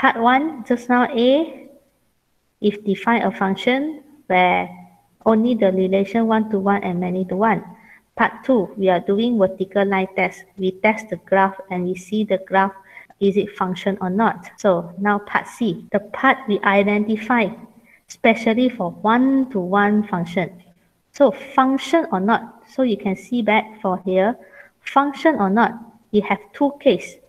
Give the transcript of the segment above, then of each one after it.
Part 1, just now A, if define a function where only the relation 1-to-1 and many-to-1. Part 2, we are doing vertical line test. We test the graph and we see the graph, is it function or not. So now part C, the part we identify, especially for 1-to-1 function. So function or not, so you can see back for here, function or not, you have two cases.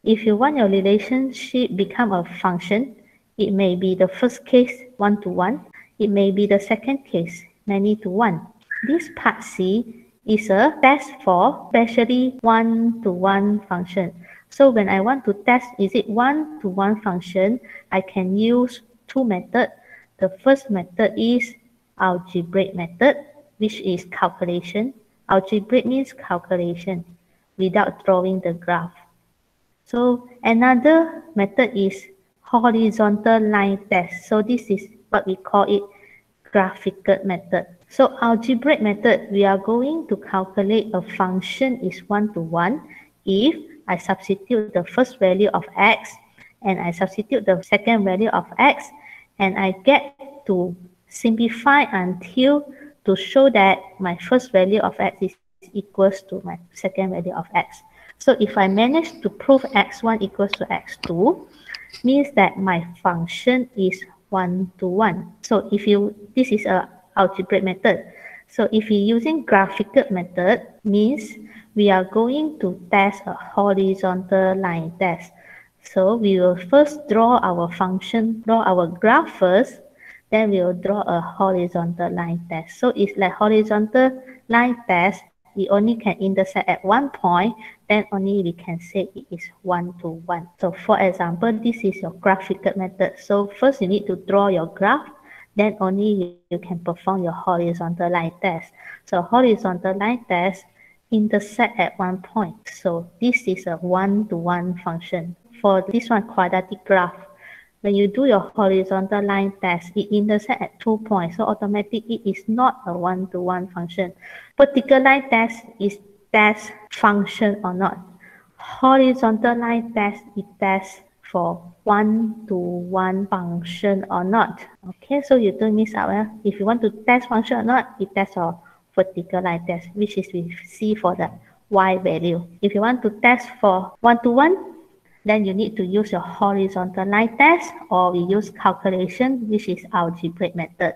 If you want your relationship become a function, it may be the first case 1-to-1, it may be the second case many-to-1. This part C is a test for especially 1-to-1 function. So when I want to test is it 1-to-1 function, I can use two methods. The first method is algebraic method, which is calculation. Algebraic means calculation without drawing the graph. So another method is horizontal line test. So this is what we call it graphical method. So algebraic method, we are going to calculate a function is 1-to-1 if I substitute the first value of x and I substitute the second value of x and I get to simplify until to show that my first value of x is equals to my second value of x. So if I manage to prove x1 equals to x2, means that my function is 1-to-1. So if this is a algebraic method. So if you're using graphical method, means we are going to test a horizontal line test. So we will first draw our function, draw our graph first, then we will draw a horizontal line test. So it's like horizontal line test, we only can intersect at one point, then only we can say it is 1-to-1. So for example, this is your graphical method. So first you need to draw your graph, then only you can perform your horizontal line test. So horizontal line test intersect at one point. So this is a 1-to-1 function. For this one, quadratic graph, when you do your horizontal line test, it intersects at 2 points. So automatically it is not a 1-to-1 function. Vertical line test is test function or not. Horizontal line test is test for 1-to-1 function or not. Okay, so you don't miss out. If you want to test function or not, it tests for vertical line test, which is we see for the y value. If you want to test for 1-to-1, then you need to use your horizontal line test, or we use calculation, which is algebraic method.